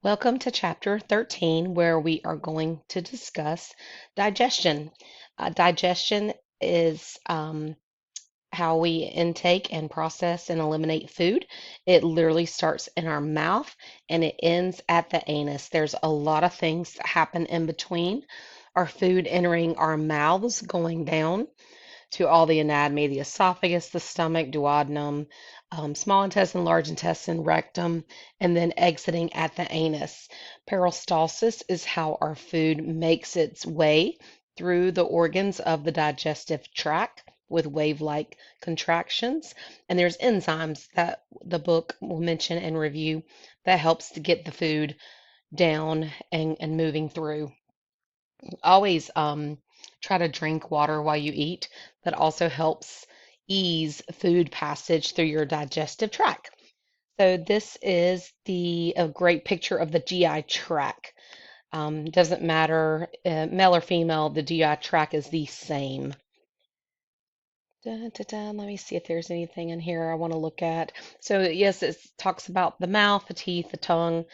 Welcome to chapter 13, where we are going to discuss digestion. Digestion is how we intake and process and eliminate food. It literally starts in our mouth and it ends at the anus. There's a lot of things that happen in between our food entering our mouths, going down to all the anatomy, the esophagus, the stomach, duodenum, small intestine, large intestine, rectum, and then exiting at the anus. Peristalsis is how our food makes its way through the organs of the digestive tract with wave-like contractions. And there's enzymes that the book will mention and review that helps to get the food down and moving through. Always try to drink water while you eat. That also helps ease food passage through your digestive tract. So this is a great picture of the GI tract. Doesn't matter male or female, the GI tract is the same. Dun, dun, dun. Let me see if there's anything in here I want to look at. So yes, it talks about the mouth, the teeth, the tongue,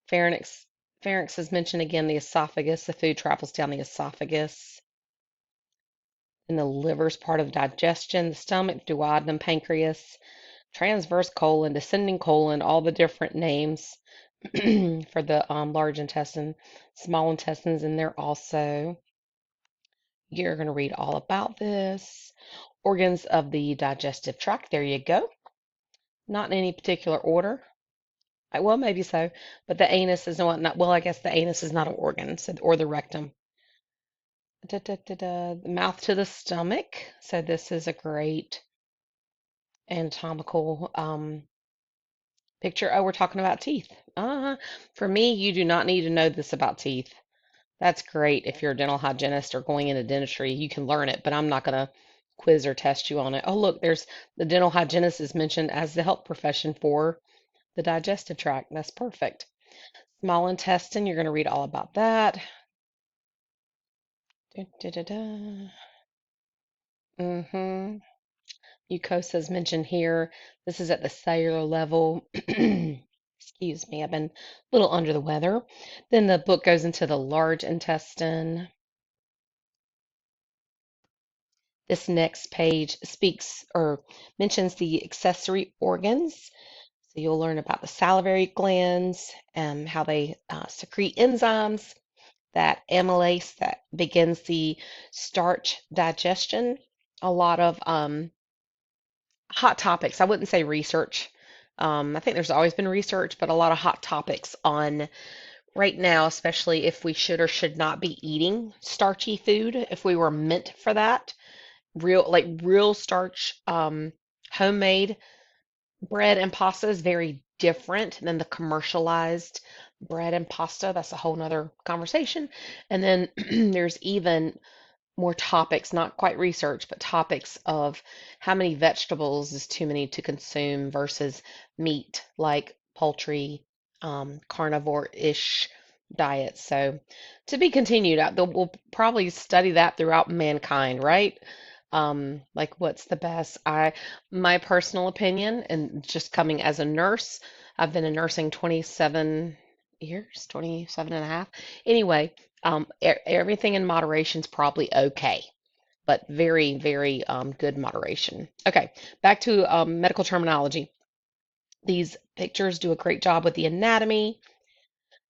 pharynx. Pharynx is mentioned again, the esophagus. The food travels down the esophagus. And the liver's part of digestion, the stomach, duodenum, pancreas, transverse colon, descending colon, all the different names for the large intestine, small intestines in there also. You're going to read all about this. Organs of the digestive tract, there you go. Not in any particular order. Well, maybe so, but the anus is not, well, I guess the anus is not an organ, so, or the rectum. The mouth to the stomach. So this is a great anatomical picture. Oh, we're talking about teeth. For me, you do not need to know this about teeth. That's great if you're a dental hygienist or going into dentistry. You can learn it, but I'm not going to quiz or test you on it. Oh, look, there's the dental hygienist is mentioned as the health profession for the digestive tract. That's perfect. Small intestine, you're going to read all about that. Da, da, da, da. Mm-hmm. Mucosa is mentioned here. This is at the cellular level. Excuse me, I've been a little under the weather. Then the book goes into the large intestine. This next page speaks or mentions the accessory organs. So you'll learn about the salivary glands and how they secrete enzymes, that amylase that begins the starch digestion. A lot of hot topics. I wouldn't say research. I think there's always been research, but a lot of hot topics on right now, especially if we should or should not be eating starchy food, if we were meant for that. Real starch, homemade bread and pasta is very different than the commercialized bread and pasta. That's a whole nother conversation. And then there's even more topics, not quite research, but topics of how many vegetables is too many to consume versus meat, like poultry, carnivore-ish diets. So to be continued. We'll probably study that throughout mankind, right? Like what's the best? My personal opinion, and just coming as a nurse, I've been in nursing 27 years, 27 and a half. Anyway, everything in moderation is probably okay, but very, very good moderation. Okay, back to medical terminology. These pictures do a great job with the anatomy.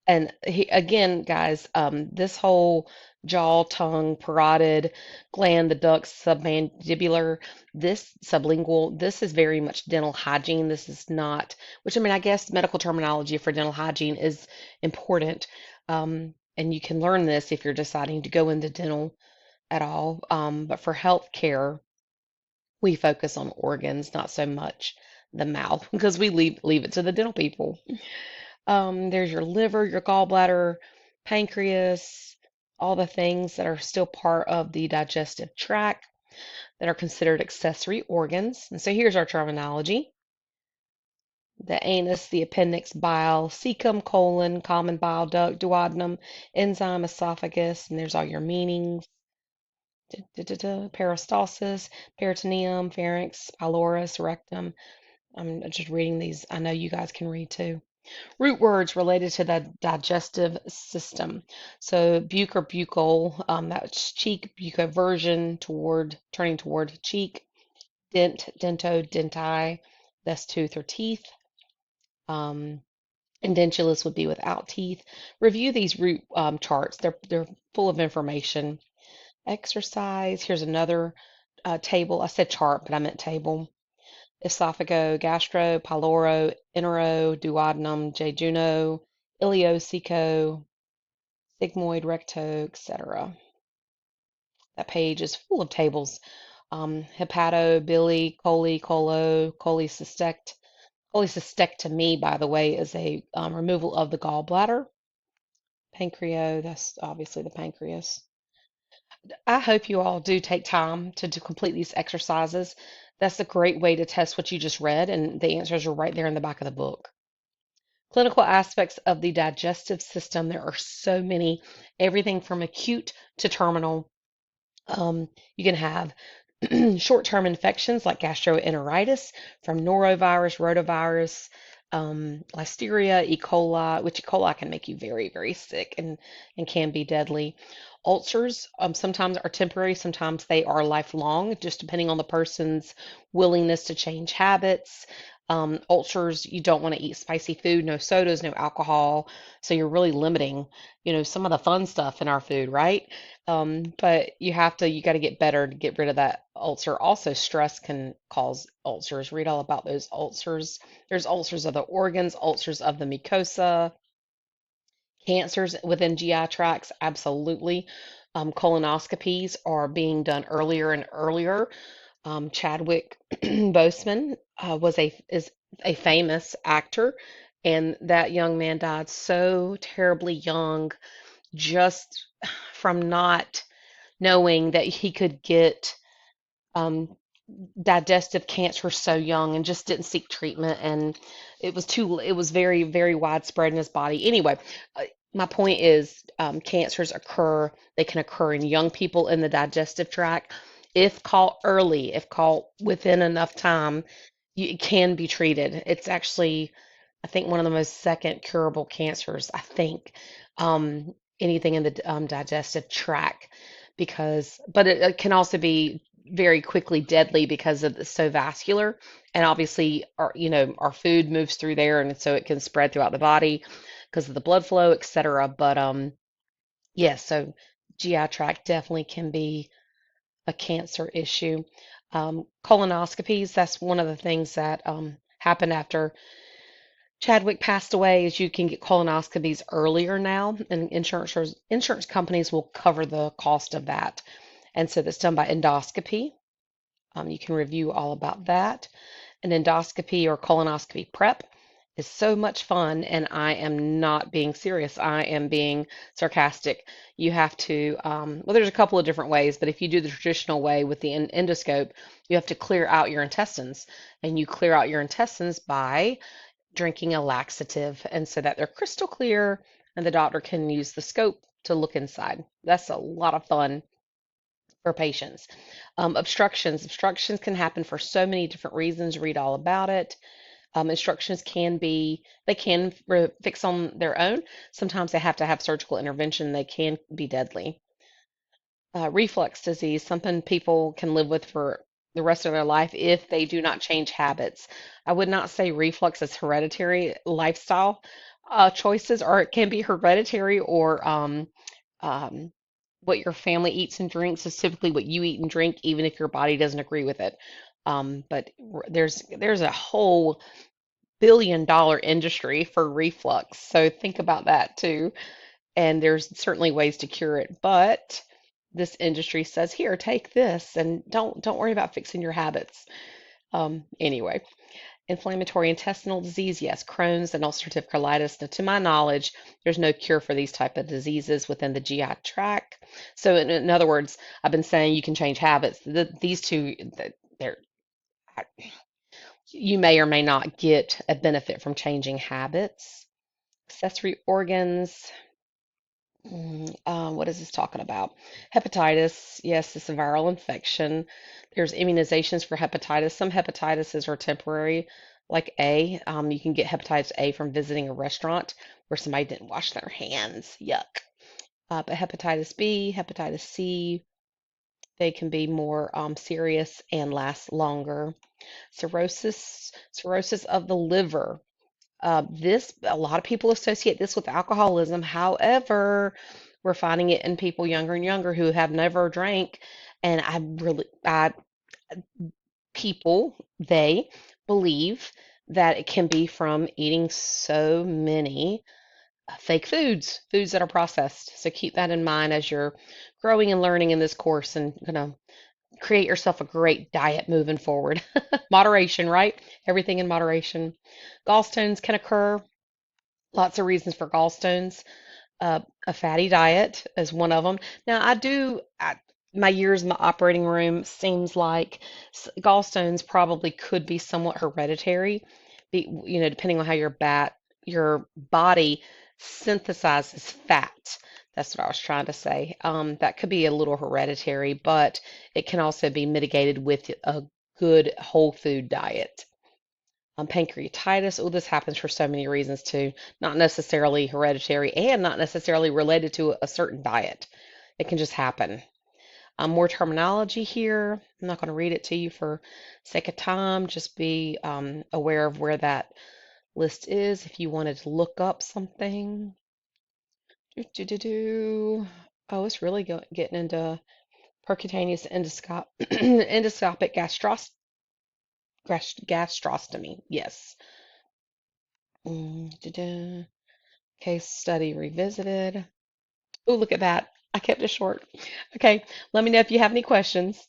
And again, guys, this whole jaw, tongue, parotid gland, the ducts, submandibular, this sublingual, this is very much dental hygiene. This is not, which I mean, I guess medical terminology for dental hygiene is important. And you can learn this if you're deciding to go into dental at all. But for healthcare, we focus on organs, not so much the mouth, because we leave it to the dental people. There's your liver, your gallbladder, pancreas, all the things that are still part of the digestive tract that are considered accessory organs. And so here's our terminology. The anus, the appendix, bile, cecum, colon, common bile duct, duodenum, enzyme, esophagus, and there's all your meanings. Peristalsis, peritoneum, pharynx, pylorus, rectum. I'm just reading these. I know you guys can read too. Root words related to the digestive system. So buc or buccal, that's cheek, bucoversion toward turning toward cheek, dent, dento, denti, that's tooth or teeth. Um, Edentulous would be without teeth. Review these root charts. They're full of information. Exercise. Here's another table. I said chart, but I meant table. Esophago, gastro, pyloro, enero, duodenum, jejunum, ileocecal, sigmoid, recto, etc. That page is full of tables. Hepato, bili, coli, colo, cholecystectomy, by the way, is a removal of the gallbladder. Pancreas, that's obviously the pancreas. I hope you all do take time to complete these exercises. That's a great way to test what you just read, and the answers are right there in the back of the book. Clinical aspects of the digestive system, there are so many, everything from acute to terminal. You can have short-term infections like gastroenteritis from norovirus, rotavirus, listeria, E. coli, which E. coli can make you very, very sick and can be deadly. Ulcers sometimes are temporary, sometimes they are lifelong, just depending on the person's willingness to change habits. Ulcers, you don't want to eat spicy food, no sodas, no alcohol. So you're really limiting, some of the fun stuff in our food, right? But you got to get better to get rid of that ulcer. Also, stress can cause ulcers. Read all about those ulcers. There's ulcers of the organs, ulcers of the mucosa, cancers within GI tracts, absolutely. Colonoscopies are being done earlier and earlier. Chadwick Boseman is a famous actor, and that young man died so terribly young, just from not knowing that he could get um, digestive cancer so young and just didn't seek treatment, and it was very, very widespread in his body. Anyway, uh, my point is, cancers occur. They can occur in young people in the digestive tract if caught early, if caught within enough time. It can be treated. It's actually, I think, one of the most second curable cancers, I think, anything in the digestive tract, but it can also be very quickly deadly because it's so vascular, and obviously our food moves through there, and so it can spread throughout the body because of the blood flow, etc. But yes, so GI tract definitely can be a cancer issue. Colonoscopies, that's one of the things that happened after Chadwick passed away, is you can get colonoscopies earlier now, and insurance companies will cover the cost of that. And so that's done by endoscopy. You can review all about that. An endoscopy or colonoscopy prep is so much fun, and I am not being serious. I am being sarcastic. You have to, well, there's a couple of different ways, but if you do the traditional way with the endoscope, you have to clear out your intestines. And you clear out your intestines by drinking a laxative, and so that they're crystal clear, and the doctor can use the scope to look inside. That's a lot of fun for patients. Obstructions can happen for so many different reasons. Read all about it. Instructions they can fix on their own. Sometimes they have to have surgical intervention. They can be deadly. Reflux disease, something people can live with for the rest of their life if they do not change habits. I would not say reflux is hereditary lifestyle choices, or it can be hereditary, or um, what your family eats and drinks is typically what you eat and drink, even if your body doesn't agree with it. But there's a whole billion-dollar industry for reflux, so think about that too. And there's certainly ways to cure it, but this industry says, here, take this, and don't worry about fixing your habits. Anyway, inflammatory intestinal disease, yes, Crohn's and ulcerative colitis. Now, to my knowledge, there's no cure for these type of diseases within the GI tract. So, in other words, I've been saying you can change habits. These two, they're you may or may not get a benefit from changing habits. Accessory organs. What is this talking about? Hepatitis. Yes, it's a viral infection. There's immunizations for hepatitis. Some hepatitis are temporary. like A. You can get hepatitis A from visiting a restaurant where somebody didn't wash their hands. Yuck. But hepatitis B, hepatitis C, they can be more serious and last longer. Cirrhosis of the liver. This a lot of people associate this with alcoholism. However, we're finding it in people younger and younger who have never drank, and I people they believe that it can be from eating so many fake foods that are processed. So keep that in mind as you're growing and learning in this course and gonna create yourself a great diet moving forward. Moderation, right? Everything in moderation. Gallstones can occur. Lots of reasons for gallstones. A fatty diet is one of them. Now, my years in the operating room seems like gallstones probably could be somewhat hereditary, depending on how your body synthesizes fat. That's what I was trying to say. That could be a little hereditary, but it can also be mitigated with a good whole food diet. Pancreatitis, oh, this happens for so many reasons too, not necessarily hereditary and not necessarily related to a certain diet. It can just happen. More terminology here. I'm not going to read it to you for sake of time. Just be aware of where that list is if you wanted to look up something. Do. Oh, it's really getting into percutaneous endoscopic gastrostomy. Yes. Case study revisited. Oh, look at that. I kept it short. Okay, let me know if you have any questions.